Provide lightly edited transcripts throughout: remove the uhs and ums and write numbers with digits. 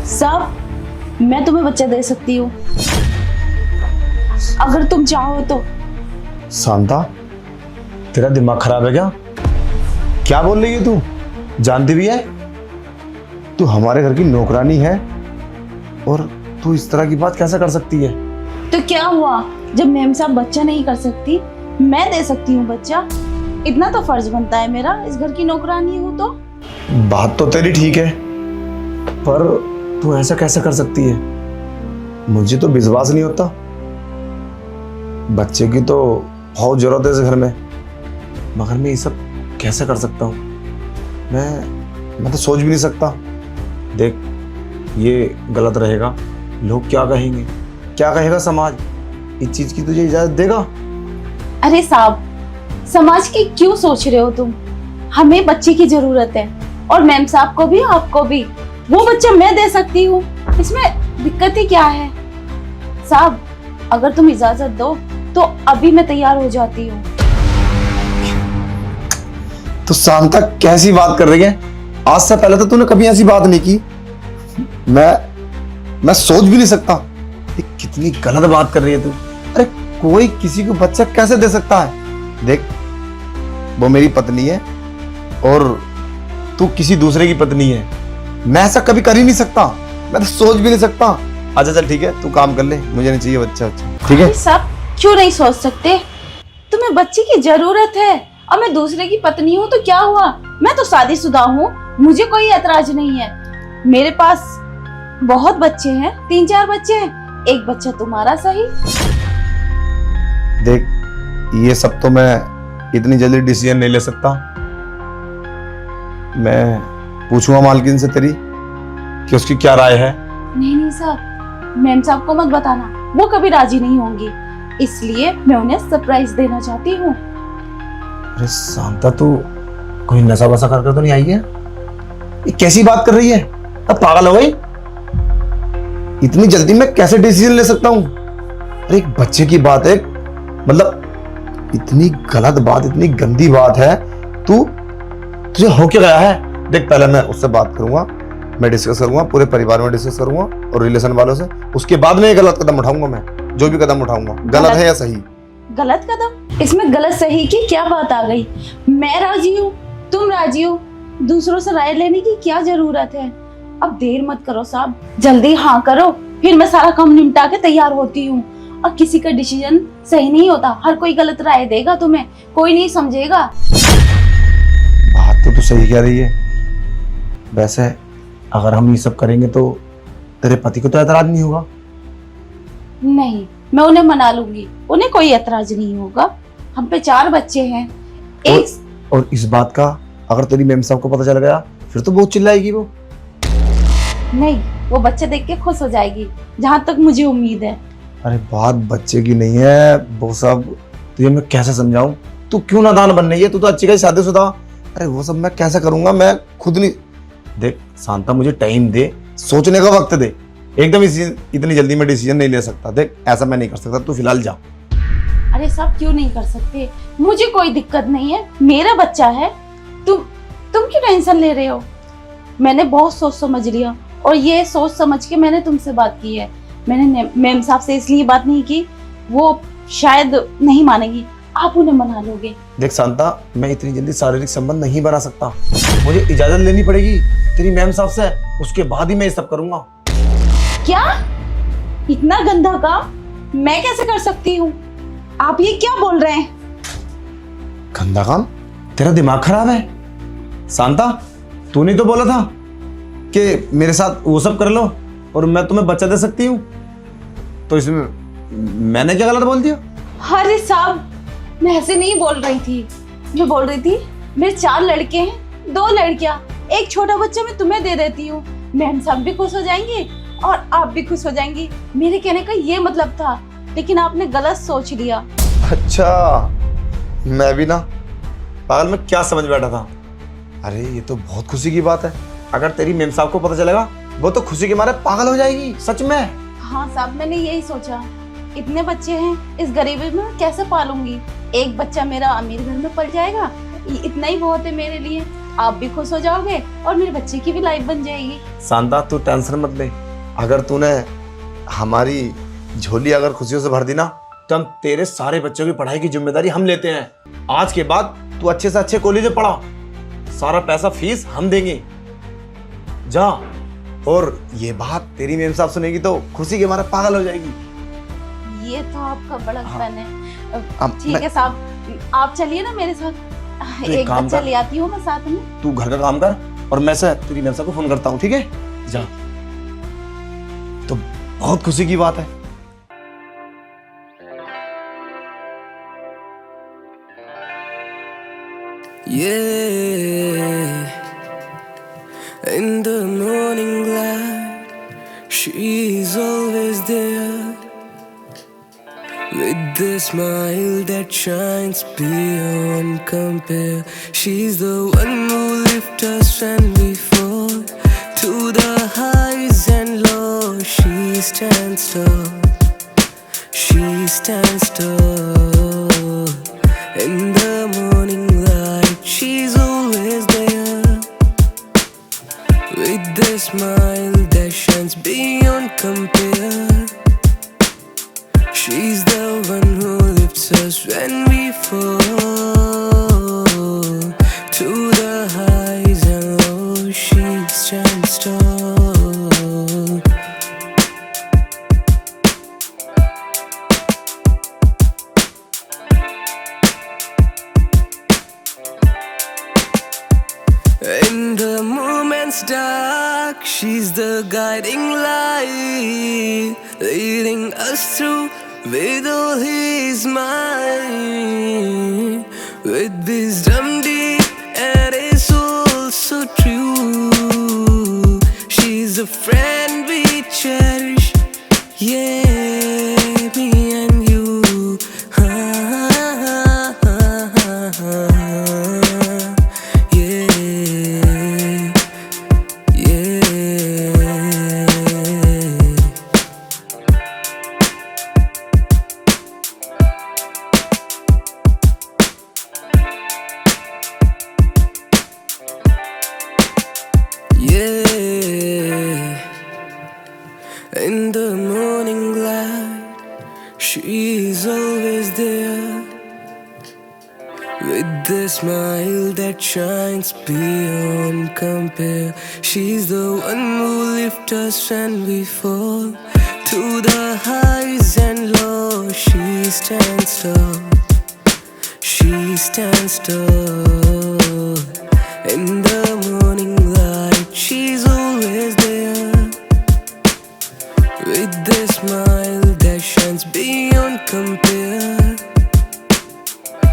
साहब, मैं तुम्हें बच्चा दे सकती हूँ अगर तुम चाहो तो। शांता, तेरा दिमाग खराब है क्या? क्या बोल रही है तू? जानती भी है तू हमारे घर की नौकरानी है और तू इस तरह की बात कैसे कर सकती है? तो क्या हुआ, जब मेम साहब बच्चा नहीं कर सकती, मैं दे सकती हूँ बच्चा। इतना तो फर्ज बनता है मेरा, इस घर की नौकरानी हूँ तो। बात तो तेरी ठीक है, पर तू ऐसा कैसे कर सकती है? मुझे तो विश्वास नहीं होता। बच्चे की तो बहुत जरूरत है इस घर में, मगर मैं ये सब कैसे कर सकता हूँ? मैं तो सोच भी नहीं सकता। देख, ये गलत रहेगा। लोग क्या कहेंगे, क्या कहेगा समाज? इस चीज की तुझे इजाजत देगा? अरे साहब, समाज की क्यों सोच रहे हो तुम? हमें बच्चे की जरूरत है, और मैम साहब को भी, आपको भी। वो बच्चा मैं दे सकती हूँ, इसमें दिक्कत ही क्या है? साहब, अगर तुम इजाजत दो तो अभी मैं तैयार हो जाती हूँ। तो शांता, कैसी बात कर रही है? आज से पहले तो तूने कभी ऐसी बात नहीं की। मैं सोच भी नहीं सकता। ये कितनी गलत बात कर रही है तू। अरे कोई किसी को बच्चा कैसे दे सकता है? देख, वो मेरी पत्नी है और तू किसी दूसरे की पत्नी है। मैं ऐसा कभी कर ही नहीं सकता, मैं तो सोच भी नहीं सकता। अच्छा चल ठीक है, तू काम कर ले, मुझे नहीं चाहिए बच्चा। अच्छा ठीक है। सब क्यों नहीं सोच सकते? तुम्हें बच्चे की जरूरत है और मैं दूसरे की पत्नी हूँ तो क्या हुआ? मैं तो शादीशुदा हूँ, मुझे कोई ऐतराज नहीं है। मेरे पास बहुत बच्चे हैं, 3-4 बच्चे हैं, एक बच्चा तुम्हारा सही। देख, ये सब तो मैं इतनी जल्दी डिसीजन नहीं ले सकता। मैं पूछूंगा मालकिन से तेरी कि उसकी क्या राय है। नहीं साहब, मैम साहब को मत बताना, वो कभी राजी नहीं होंगी, इसलिए मैं उन्हें सरप्राइज देना चाहती हूँ। अरे शांता, तू कोई नशा वशा करके तो नहीं आई है? ये कैसी बात कर रही है? अब पागल हो गई? इतनी जल्दी मैं कैसे डिसीजन ले सकता हूँ? अरे एक बच्चे की बात है, मतलब इतनी गलत बात, इतनी गंदी बात है। तुझे हो क्या गया है? देख, पहले मैं उससे बात करूंगा, मैं डिस्कस करूंगा, पूरे परिवार में डिस्कस करूंगा और रिलेशन वालों से। उसके बाद में ये गलत कदम उठाऊंगा। मैं जो भी कदम उठाऊंगा, गलत है या सही? गलत कदम? इसमें गलत सही की क्या बात आ गई? मैं राजी हूँ, तुम राजी हो, दूसरों से राय लेने की क्या जरूरत है? अब देर मत करो साहब, जल्दी हाँ करो, फिर मैं सारा काम निपटा के तैयार होती हूँ। और किसी का डिसीजन सही नहीं होता, हर कोई गलत राय देगा तुम्हें, कोई नहीं समझेगा। बात तो तू सही कह रही है। वैसे अगर हम ये सब करेंगे तो तेरे पति को तो ऐतराज नहीं होगा? नहीं, मैं उन्हें मना लूंगी, उन्हें कोई ऐतराज नहीं होगा। हम पे 4 बच्चे हैं। और इस बात का अगर तेरी मैम साहब को पता चल गया फिर तो बहुत चिल्लाएगी वो। नहीं, वो बच्चे देख के खुश हो जाएगी, जहां तक मुझे उम्मीद है। अरे बात बच्चे की नहीं है वो सब, तुझे मैं कैसे समझाऊं? तू क्यों नादान बन रही है? तू तो अच्छी खासी शादीशुदा। अरे वो सब मैं कैसे करूंगा? मैं खुद नहीं। देख शांता, मुझे टाइम दे, सोचने का वक्त दे। एकदम इतनी जल्दी मैं डिसीजन नहीं ले सकता। देख, ऐसा मैं नहीं कर सकता, तू फिलहाल जा। अरे सब क्यों नहीं कर सकते? मुझे कोई दिक्कत नहीं है, मेरा बच्चा है। तुम क्यों टेंशन ले रहे हो? मैंने बहुत सोच समझ लिया, और ये सोच समझ के मैंने तुमसे बात की है। मैंने मैम साहब से इसलिए बात नहीं की, वो शायद नहीं मानेगी, आप उन्हें मना लोगे। देख शांता, मैं इतनी जल्दी शारीरिक संबंध नहीं बना सकता। मुझे इजाजत लेनी पड़ेगी तेरी मैम साहब से, उसके बाद ही मैं ये सब करूंगा। क्या? इतना गंदा काम मैं कैसे कर सकती हूँ? आप ये क्या बोल रहे हैं? गंदा काम? तेरा दिमाग खराब है शांता। तूने तो बोला था कि मेरे साथ वो सब कर लो और मैं तुम्हें बच्चा दे सकती हूँ, तो इसमें मैंने क्या गलत बोल दिया? अरे साहब, मैं ऐसे नहीं बोल रही थी। मैं बोल रही थी मेरे 4 लड़के हैं, 2 लड़कियां, एक छोटा बच्चा मैं तुम्हें दे देती हूँ। मैम साहब भी खुश हो जाएंगे और आप भी खुश हो जाएंगी। मेरे कहने का ये मतलब था, लेकिन आपने गलत सोच लिया। अच्छा, मैं भी ना पागल में क्या समझ बैठा था। अरे ये तो बहुत खुशी की बात है। अगर तेरी मैम साहब को पता चलेगा, वो तो खुशी के मारे पागल हो जाएगी सच में। हाँ साहब, मैंने यही सोचा, इतने बच्चे हैं, इस गरीबी में कैसे पालूंगी? एक बच्चा मेरा अमीर घर में पल जाएगा, इतना ही बहुत है मेरे लिए। आप भी खुश हो जाओगे और मेरे बच्चे की भी लाइफ बन जाएगी। शांता तू टेंशन मत ले, अगर तूने हमारी झोली अगर खुशियों से भर दी ना तो हम तेरे सारे बच्चों की पढ़ाई की जिम्मेदारी हम लेते हैं। आज के बाद तू अच्छे से अच्छे कॉलेज में पढ़ा, सारा पैसा फीस हम देंगे। जा, और ये बात तेरी मेम साहब सुनेगी तो खुशी के मारे पागल हो जाएगी। ये तो आपका बड़कपन है। अब ठीक है साहब, आप चलिए ना मेरे साथ, एक एक काम बच्चा कर। ले आती हूँ मैं साथ में। तू घर का काम कर और मैं से तेरी मेम साहब को फोन करता हूँ, ठीक है? जा। तो बहुत खुशी की बात है। Yeah, in the morning light, she's always there with the smile that shines beyond compare. She's the one who lifts us when we fall to the highs and lows. She stands tall. She stands tall in the morning light. She's always there with the smile that shines beyond compare. She's the one who lifts us when we fall to the highs and lows. She stands tall. In the moment's dark, she's the guiding light, leading us through with all His might, with wisdom deep and a soul so true. She's a friend we cherish, yeah, me and you. In the morning light, she's always there with the smile that shines beyond compare. She's the one who lifts us when we fall to the highs and lows. She stands tall. She stands tall in the morning light. She's always there with the smile that shines beyond compare.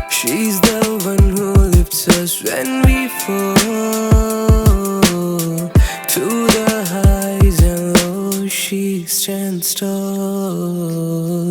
She's the one who lifts us when we fall to the highs and lows. She stands tall.